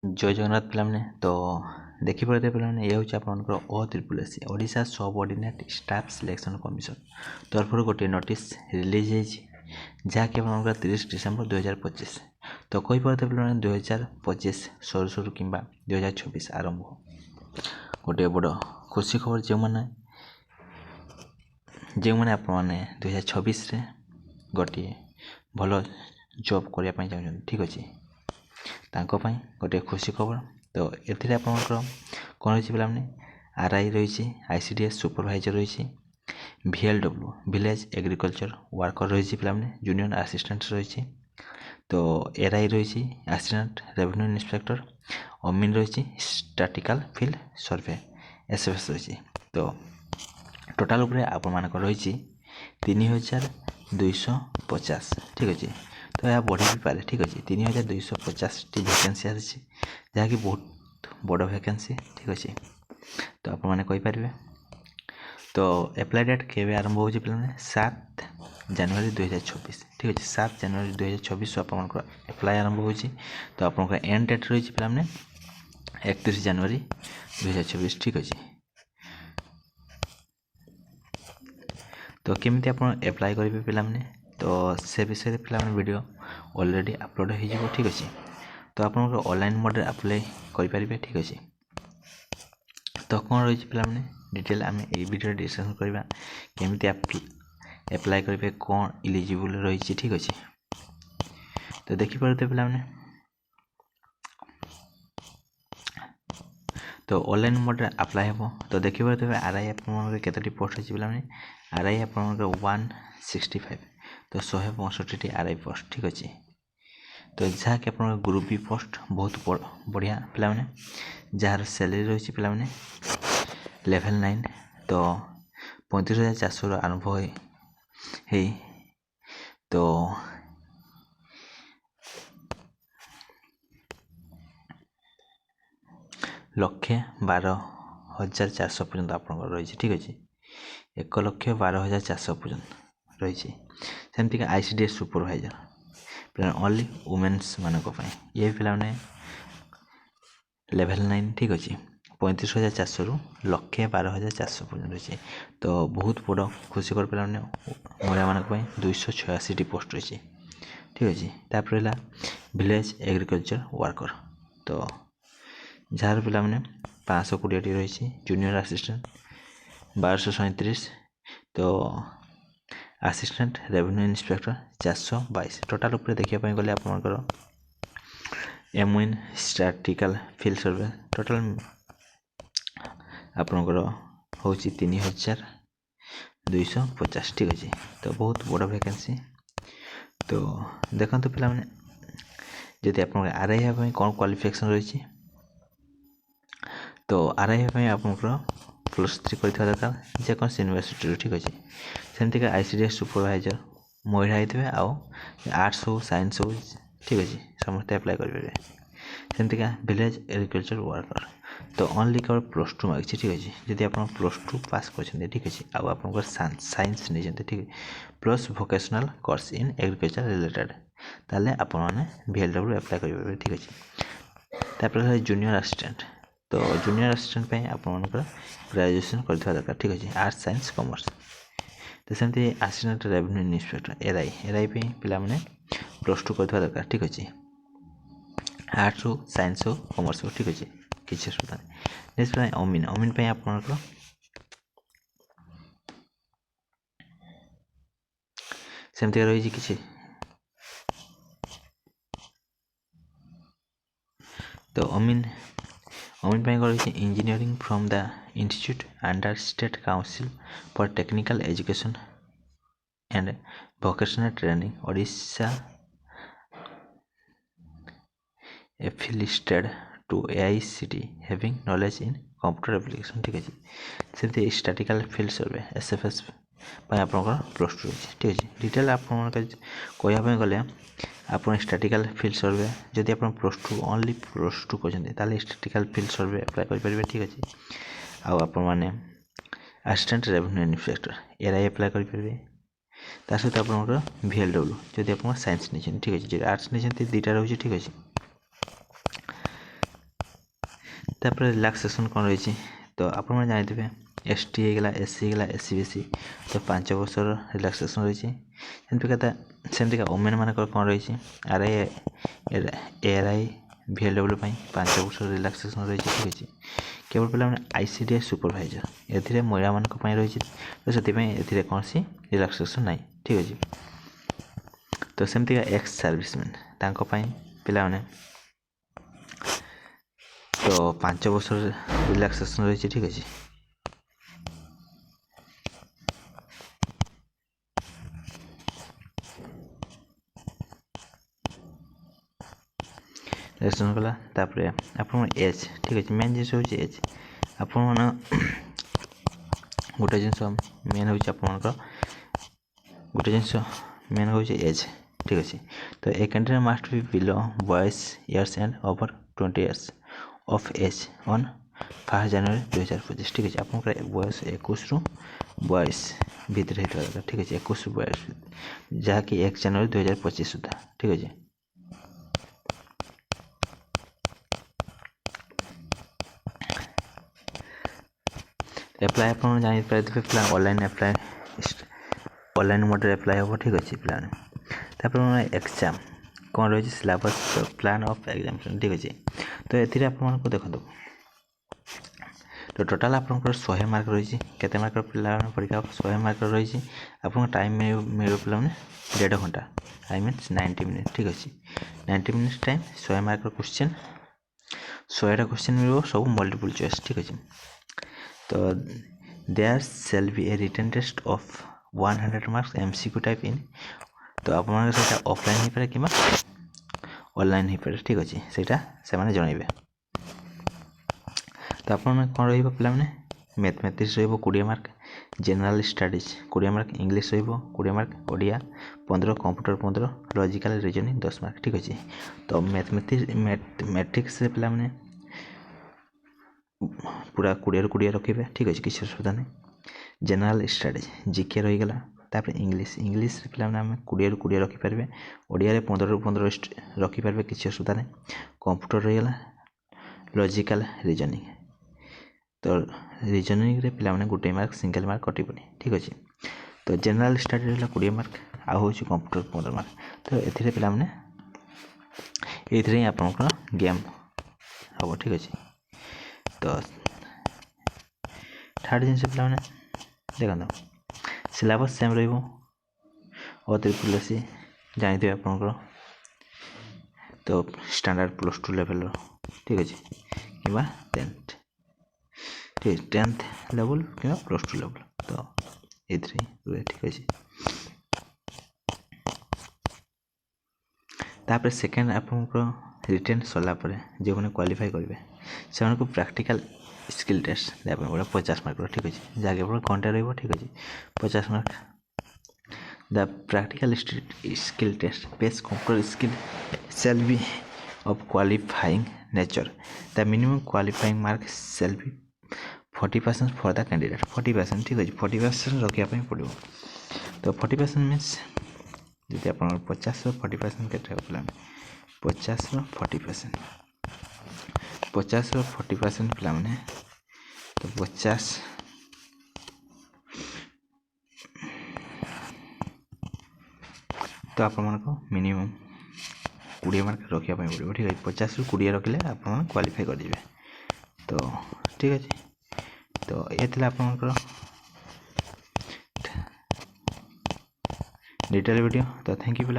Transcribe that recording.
जय जगन्नाथ पिलाने तो देखिपे पिलाने ये हूँ आपंकर OSSC Odisha subordinate staff selection commission तरफ गोटे नोटिस रिलीज जहाँकि आप 30 डिसेम्बर 2025 तो कहीपर पे 2025 सरू सरू कि 2026 आरंभ गोटे बड़ खुशी खबर जो मैंने आपने 2026 गोटे भल जॉब करने चाहते ठीक अच्छे तांकों गोटे खुशी खबर तो ये आपंकर कौन रही पे RI रही ICDS सुपरभाइजर रही VLW विलेज एग्रीकल्चर वर्कर रही पे जूनियर असिस्टेंट रही तो RI रही असिस्टेंट रेवेन्यू इंस्पेक्टर अमीन रही स्टैटिकल फील्ड सर्वे SFS रही तो टोटाल आप रही 3250 ठीक अच्छे तो यह बढ़ी भी पारे ठीक अच्छे 3250 टी वैकेंसी आसी जहाँकि बहुत बड़ वैकेंसी ठीक अच्छे तो आपरे तो एप्लाई डेट केवे आरंभ हो पे 7 जनवरी 2026 ठीक अच्छे 7 जनवरी 2026 आप एप्लाई आरंभ हो तो आप एंड डेट रही पे 31 जनवरी 2026 ठीक अच्छे तो केमिति आप एप्लाई करेंगे पिलाने तो से विषय पे वीडियो ऑलरेडी अपलोड हो ठीक अच्छे तो आप ऑनलाइन मोड अप्लाई करेंगे ठीक अच्छे तो कौन रही पे डिटेल आम ये वीडियो डिस्कसन करवा केमिति एप्लाई करेंगे कौन इलिजिबल रही ठीक अच्छे तो देखिपे पे तो ऑनलाइन मोड अप्लाई हम तो देखिए RI आपत पोस्ट अच्छी पे RI आप 165 तो 165 RI पोस्ट ठीक अच्छे तो जहाँकि आप ग्रुप बी पोस्ट बहुत बढ़िया पे जार सैलरी रही पे लेवल 9 तो 35,400 आरंभ हो तो लक्षे 12,400 पर्यंत आप रही ठीक अच्छे 1,12,400 पर्यंत रही सेमती ICDS सुपरभाइजर पे ओनली वुमेन्स मानक ये पे लेवल 9 ठीक अच्छे 35,400 रु 1,12,400 पर्यंत रही तो बहुत बड़ खुशी कर पे महिला मानक 286 पोस्ट रही ठीक अच्छे तापर है विलेज एग्रीकल्चर वर्कर तो जार पे 520 रही जूनियर असिस्टेंट 1237 तो असिस्टेंट रेवेन्यू इंस्पेक्टर 422 टोटाल उपर देखापी गले आपंकर MWIN statistical field survey total आपंकर हूँ 3,250 ठीक अच्छे तो बहुत बड़ वैकेंसी तो देखो पे जदि आप RI कौन क्वालिफिकेशन रही तो RI आपंकर +3 कर दरकार जेकोसी यूनिवर्सिटी ठीक अच्छे सेमती ICDS सुपरभाइजर महिला होते आउ आर्ट्स हो साइंस हो ठीक अच्छे समस्त एप्लाई करेंगे सेमती विलेज एग्रीकल्चर वर्कर तो ओनली केवल +2 मांगी ठीक अच्छे जदि आप +2 पास कर ठीक अच्छे आउ आप साइंस नहीं ठीक plus vocational course in agriculture related ताले आप VLW एप्लाई करेंगे ठीक अच्छे तापर जूनियर असिस्टेंट तो जूनियर असिस्टेंट पे आपंकर ग्रेजुएशन कर दरकार ठीक अच्छे आर्ट्स साइंस कॉमर्स तो सेमती असिस्टेंट रेवेन्यू इंस्पेक्टर RI पे पे +2 कर दरकार ठीक अच्छे आर्ट्स हो साइंस हो कॉमर्स हो ठीक अच्छे किसी असुविधा नहीं नेक्स्ट अमीन पे आपंकर सेमती रही किसी तो अमीन पे रही engineering from the institute under state council for technical education and vocational training Odisha affiliated to AICT having knowledge in computer application ठीक अच्छे सेमती स्टैटिकल फील्ड सर्वे SFS आपंकर +2 रही ठीक अच्छे डिटेल आप कहवाई गले आप स्टैटिकल फील्ड सर्वे जदि आप +2 ओनली +2 कर स्टैटिकल फील्ड सर्वे अप्लाई करेंगे ठीक अच्छे आप assistant revenue inspector RI apply करेंगे ता सहित आपंकर VLW जदि आप साइंस नहीं ठीक अच्छे आर्ट्स नहीं दुईटा रही ठीक अच्छे तापर रिलैक्सेशन कौन रही तो आप जानते एस टी होगा एस सी होगा एस सी बी सी तो 5 वर्ष रिलैक्सेशन रही सेमती ओमेन मान कौन रही आर आई ए आर आई भि एल डब्ल्यू 5 वर्ष रिलैक्सेशन रही ठीक अच्छे केवल पे आईसीडीएस सुपरभाइजर ए महिला मान रही तो से कौन सी रिलैक्सेशन ना ठीक अच्छे तो सेमती एक्स सर्विसमैन पे तो 5 वर्ष रिलैक्सेशन रही ठीक अच्छे रिलैक्सेशन कला आप एज ठीक अच्छे मेन जिन हूँ एज आप गोटे जिन मेन हूँ आप गोटे जिन मेन हूँ एज ठीक अच्छे तो a candidate must be below boys years and over 20 years of age on 1 January 2025 ठीक अच्छे आप बयस 21 रु 22 भितर होता ठीक अच्छे 21 रु 22 जहाँकि 1 जनवरी 2025 सुधा ठीक अच्छे एप्लाय आप जापारे पे online apply online mode apply हम ठीक अच्छे पे एग्जाम कौन रही सिलेबस प्लान ऑफ एग्जामिनेशन ठीक अच्छे तो ये आपको देखो तो टोटाल आप 100 मार्क रही केते मार्क पिला परीक्षा 100 मार्क रही आप टाइम मिल पे 1.5 घंटा आई मीन्स 90 मिनिट ठीक अच्छे 90 मिनिट टाइम 100 मार्क क्वेश्चन 100टा क्वेश्चन मिल सब मल्टीपल चॉइस ठीक अच्छे तो there shall be a written test of 100 marks MCQ type in तो आप ऑफलाइन हो पारे कि ऑनलाइन हो पारे ठीक अच्छे से जनइबे तो आप कौन रही मैथमेटिक्स रही mark general studies 20 mark English रही 20 mark Odia 15 computer 15 logical reasoning 10 mark ठीक अच्छे तो मैट्रिक्स पे पूरा 20 रखिए ठीक अच्छे किसी असुविधा नहीं जनरल स्टडीज जीके रहीगला तापर इंग्लिश इंग्लिश पे 20 रखिपारे ओडिया 15 रखिपारे किसी असुविधा नहीं कंप्यूटर रहीगला लॉजिकल रीजनिंग तो रीजनिंग रे पे गोटे मार्क सिंगल मार्क कटबनी ठीक अच्छे तो जनरल स्टडी रहा 20 मार्क आ हूँ कंप्यूटर 15 मार्क तो ये आप गेम हम ठीक अच्छे तो थर्ड जिन पे देखो सिलेबस सेम रही जानते आप तो स्टैंडर्ड +2 लेवल ठीक अच्छे कि 10th लेवल कि +2 लेवल तो ये ठीक अच्छे तापर सेकेंड आप रिटेन सरलापर जो मैंने क्वालिफाई करेंगे से प्रैक्टिकल स्किल टेस्ट देना 50 मार्क ठीक अच्छे जगह घंटे रही ठीक अच्छे 50 mark the practical skill test best computer skill shall be of qualifying nature the minimum qualifying mark shall be 40% for the candidate 40% ठीक अच्छे 40% रखापी पड़ो तो 40% मीन्स जी आप 50 40% के 50 40% 50 40% पे तो 50 तो आप मिनिमम 20 मार्क रखापी पड़ो ठीक है 50 ରୁ 20 रखिले आप क्वालिफाई करेंगे तो ठीक अच्छे तो ये आप डिटेल वीडियो तो थैंक यू पे